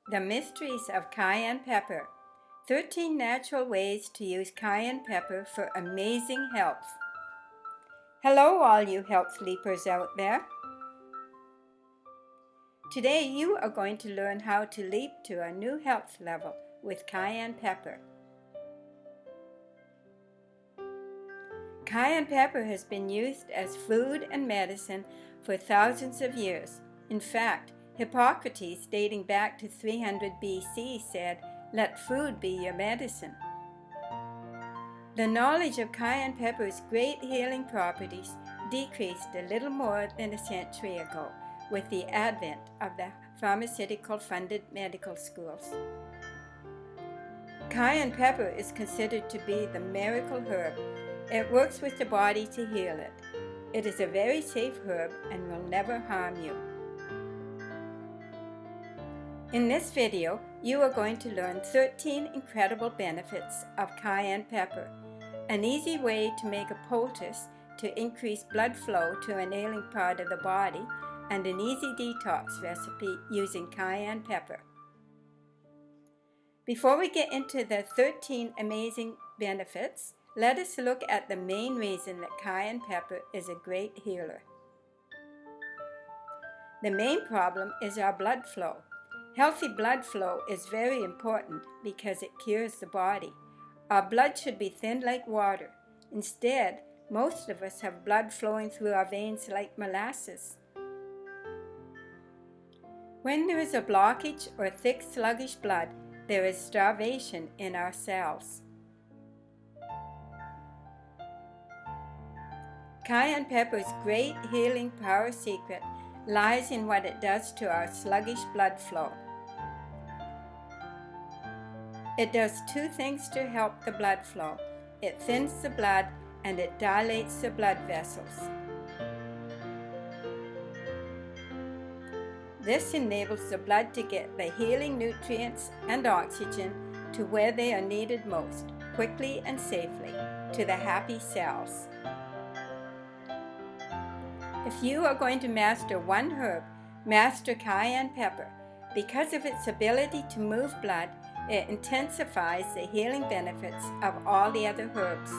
The Mysteries of Cayenne Pepper. 13 natural ways to use cayenne pepper for amazing health. Hello all you health leapers out there. Today you are going to learn how to leap to a new health level with cayenne pepper. Cayenne pepper has been used as food and medicine for thousands of years. In fact, Hippocrates, dating back to 300 BC, said, "Let food be your medicine." The knowledge of cayenne pepper's great healing properties decreased a little more than a century ago with the advent of the pharmaceutical-funded medical schools. Cayenne pepper is considered to be the miracle herb. It works with the body to heal it. It is a very safe herb and will never harm you. In this video, you are going to learn 13 incredible benefits of cayenne pepper, an easy way to make a poultice to increase blood flow to an ailing part of the body, and an easy detox recipe using cayenne pepper. Before we get into the 13 amazing benefits, let us look at the main reason that cayenne pepper is a great healer. The main problem is our blood flow. Healthy blood flow is very important because it cures the body. Our blood should be thin like water. Instead, most of us have blood flowing through our veins like molasses. When there is a blockage or thick, sluggish blood, there is starvation in our cells. Cayenne pepper's great healing power secret lies in what it does to our sluggish blood flow. It does two things to help the blood flow. It thins the blood and it dilates the blood vessels. This enables the blood to get the healing nutrients and oxygen to where they are needed most, quickly and safely, to the happy cells. If you are going to master one herb, master cayenne pepper. Because of its ability to move blood, it intensifies the healing benefits of all the other herbs.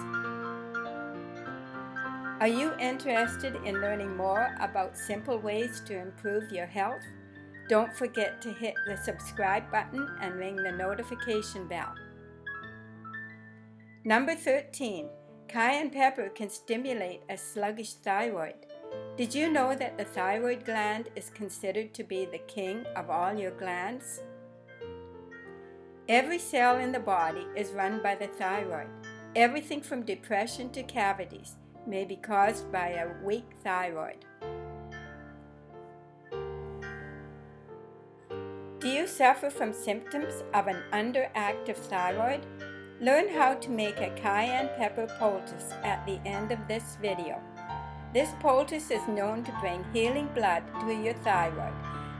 Are you interested in learning more about simple ways to improve your health? Don't forget to hit the subscribe button and ring the notification bell. Number 13. Cayenne pepper can stimulate a sluggish thyroid. Did you know that the thyroid gland is considered to be the king of all your glands? Every cell in the body is run by the thyroid. Everything from depression to cavities may be caused by a weak thyroid. Do you suffer from symptoms of an underactive thyroid? Learn how to make a cayenne pepper poultice at the end of this video. This poultice is known to bring healing blood to your thyroid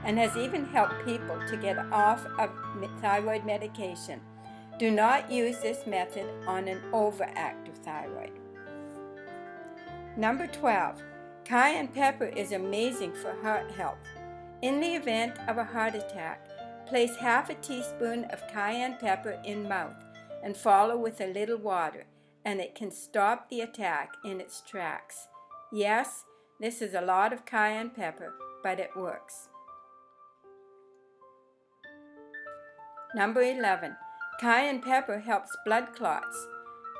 and has even helped people to get off of thyroid medication. Do not use this method on an overactive thyroid. Number 12. Cayenne pepper is amazing for heart health. In the event of a heart attack, place half a teaspoon of cayenne pepper in mouth and follow with a little water, and it can stop the attack in its tracks. Yes, this is a lot of cayenne pepper, but it works. Number 11. Cayenne pepper helps blood clots.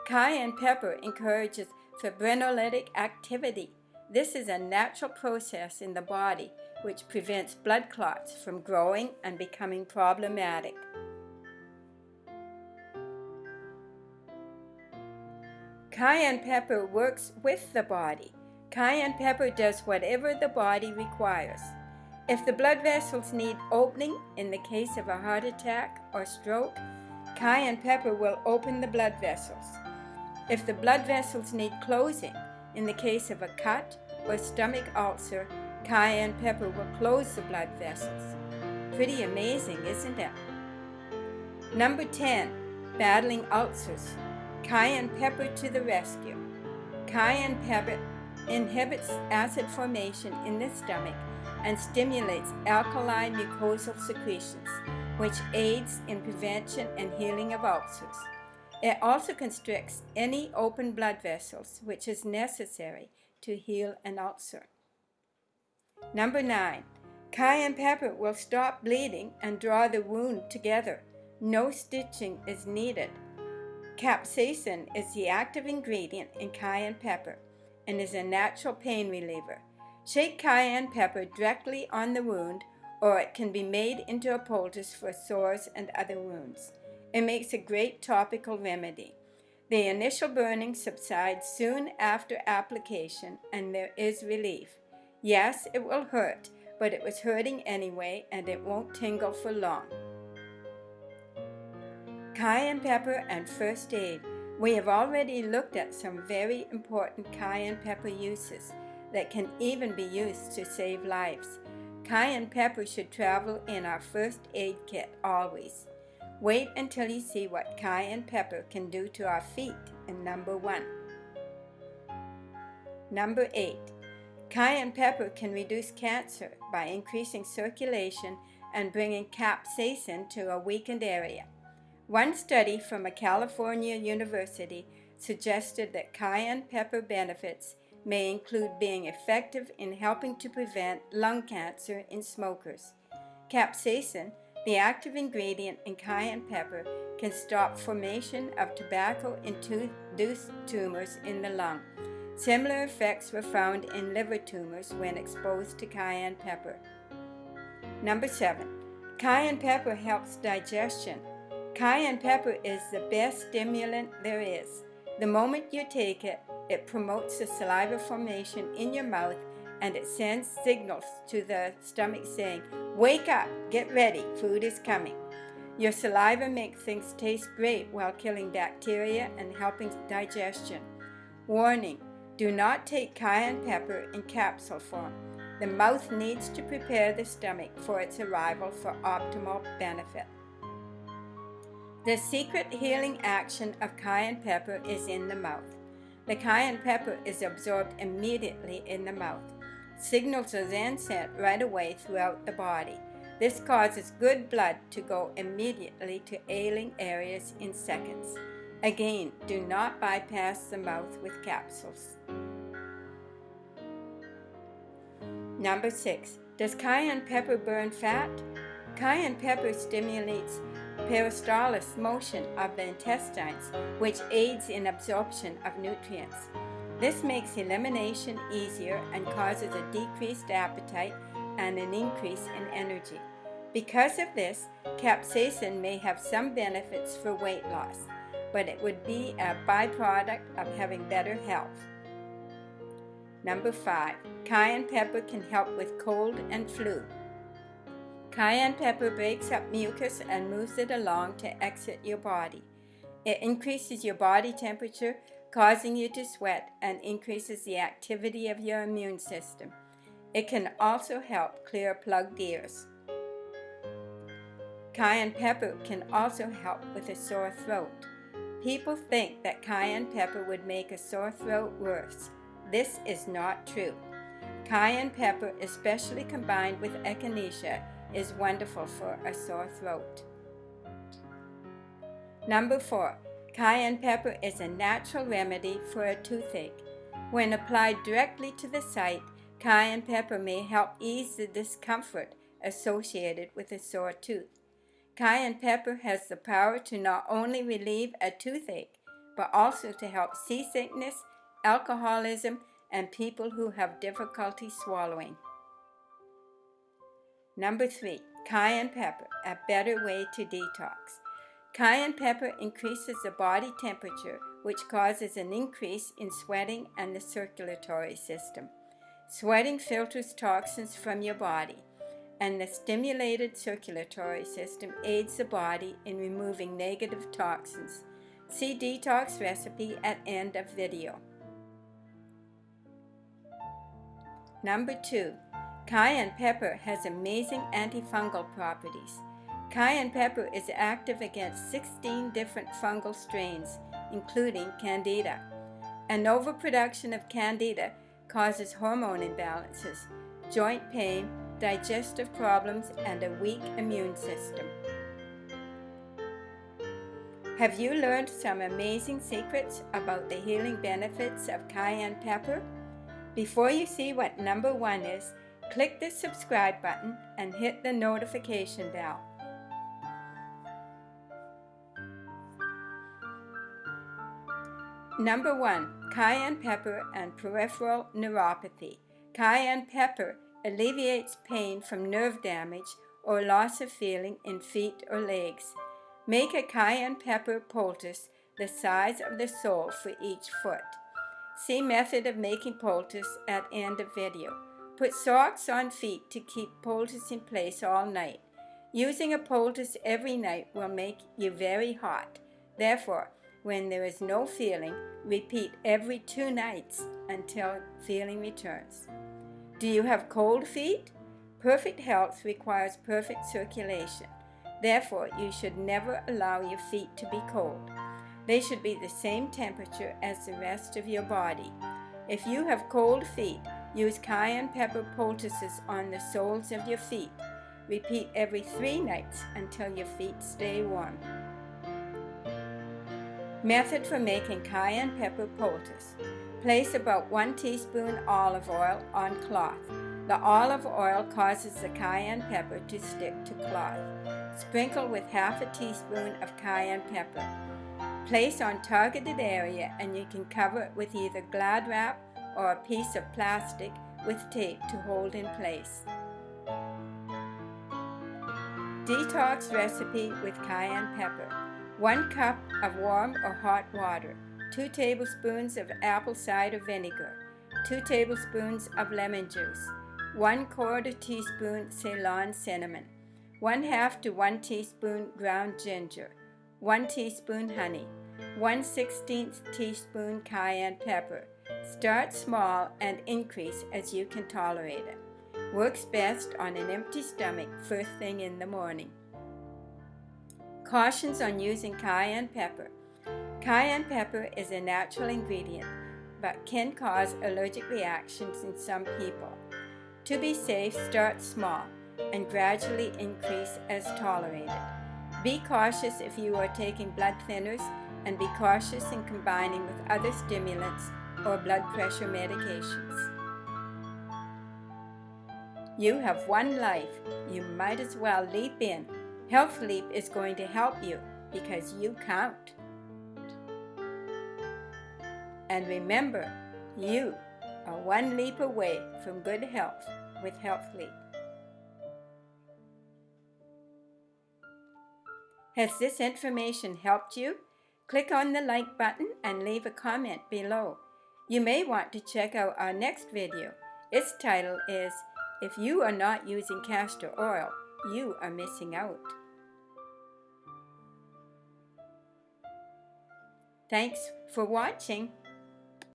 Cayenne pepper encourages fibrinolytic activity. This is a natural process in the body which prevents blood clots from growing and becoming problematic. Cayenne pepper works with the body. Cayenne pepper does whatever the body requires. If the blood vessels need opening in the case of a heart attack or stroke, cayenne pepper will open the blood vessels. If the blood vessels need closing in the case of a cut or stomach ulcer, cayenne pepper will close the blood vessels. Pretty amazing, isn't it? Number 10. Battling ulcers. Cayenne pepper to the rescue. Cayenne pepper inhibits acid formation in the stomach and stimulates alkaline mucosal secretions. which aids in prevention and healing of ulcers. It also constricts any open blood vessels, which is necessary to heal an ulcer. Number 9. Cayenne pepper will stop bleeding and draw the wound together. No stitching is needed. Capsaicin is the active ingredient in cayenne pepper and is a natural pain reliever. Shake cayenne pepper directly on the wound, or it can be made into a poultice for sores and other wounds. It makes a great topical remedy. The initial burning subsides soon after application and there is relief. Yes, it will hurt, but it was hurting anyway and it won't tingle for long. Cayenne pepper and first aid. We have already looked at some very important cayenne pepper uses that can even be used to save lives. Cayenne pepper should travel in our first aid kit always. Wait until you see what cayenne pepper can do to our feet in number 1. Number 8. Cayenne pepper can reduce cancer by increasing circulation and bringing capsaicin to a weakened area. One study from a California university suggested that cayenne pepper benefits may include being effective in helping to prevent lung cancer in smokers. Capsaicin, the active ingredient in cayenne pepper, can stop formation of tobacco-induced tumors in the lung. Similar effects were found in liver tumors when exposed to cayenne pepper. Number 7. Cayenne pepper helps digestion. Cayenne pepper is the best stimulant there is. The moment you take it, it promotes the saliva formation in your mouth and it sends signals to the stomach saying, "Wake up, get ready, food is coming." Your saliva makes things taste great while killing bacteria and helping digestion. Warning, do not take cayenne pepper in capsule form. The mouth needs to prepare the stomach for its arrival for optimal benefit. The secret healing action of cayenne pepper is in the mouth. The cayenne pepper is absorbed immediately in the mouth. Signals are then sent right away throughout the body. This causes good blood to go immediately to ailing areas in seconds. Again, do not bypass the mouth with capsules. Number 6. Does cayenne pepper burn fat? Cayenne pepper stimulates peristalsis motion of the intestines, which aids in absorption of nutrients. This makes elimination easier and causes a decreased appetite and an increase in energy. Because of this, capsaicin may have some benefits for weight loss, but it would be a byproduct of having better health. Number 5. Cayenne pepper can help with cold and flu. Cayenne pepper breaks up mucus and moves it along to exit your body. It increases your body temperature, causing you to sweat, and increases the activity of your immune system. It can also help clear plugged ears. Cayenne pepper can also help with a sore throat. People think that cayenne pepper would make a sore throat worse. This is not true. Cayenne pepper, especially combined with echinacea, is wonderful for a sore throat. Number 4. Cayenne pepper is a natural remedy for a toothache. When applied directly to the site, cayenne pepper may help ease the discomfort associated with a sore tooth. Cayenne pepper has the power to not only relieve a toothache, but also to help seasickness, alcoholism, and people who have difficulty swallowing. Number 3. Cayenne pepper, a better way to detox. Cayenne pepper increases the body temperature, which causes an increase in sweating and the circulatory system. Sweating filters toxins from your body, and the stimulated circulatory system aids the body in removing negative toxins. See detox recipe at end of video. Number 2. Cayenne pepper has amazing antifungal properties. Cayenne pepper is active against 16 different fungal strains, including Candida. An overproduction of Candida causes hormone imbalances, joint pain, digestive problems, and a weak immune system. Have you learned some amazing secrets about the healing benefits of cayenne pepper? Before you see what number 1 is, click the subscribe button and hit the notification bell. Number 1, cayenne pepper and peripheral neuropathy. Cayenne pepper alleviates pain from nerve damage or loss of feeling in feet or legs. Make a cayenne pepper poultice the size of the sole for each foot. See method of making poultice at end of video. Put socks on feet to keep poultice in place all night. Using a poultice every night will make you very hot. Therefore, when there is no feeling, repeat every 2 nights until feeling returns. Do you have cold feet? Perfect health requires perfect circulation. Therefore, you should never allow your feet to be cold. They should be the same temperature as the rest of your body. If you have cold feet, use cayenne pepper poultices on the soles of your feet. Repeat every 3 nights until your feet stay warm. Method for making cayenne pepper poultice. Place about 1 teaspoon olive oil on cloth. The olive oil causes the cayenne pepper to stick to cloth. Sprinkle with half a teaspoon of cayenne pepper. Place on targeted area and you can cover it with either Glad wrap or a piece of plastic with tape to hold in place. Detox recipe with cayenne pepper. 1 cup of warm or hot water, 2 tablespoons of apple cider vinegar, 2 tablespoons of lemon juice, 1/4 teaspoon Ceylon cinnamon, 1/2 to 1 teaspoon ground ginger, 1 teaspoon honey, 1/16 teaspoon cayenne pepper. Start small and increase as you can tolerate it. Works best on an empty stomach first thing in the morning. Cautions on using cayenne pepper. Cayenne pepper is a natural ingredient but can cause allergic reactions in some people. To be safe, start small and gradually increase as tolerated. Be cautious if you are taking blood thinners and be cautious in combining with other stimulants or blood pressure medications. You have one life. You might as well leap in. Health Leap is going to help you because you count. And remember, you are 1 leap away from good health with Health Leap. Has this information helped you? Click on the like button and leave a comment below. You may want to check out our next video. Its title is, If You Are Not Using Castor Oil, You Are Missing Out. Thanks for watching.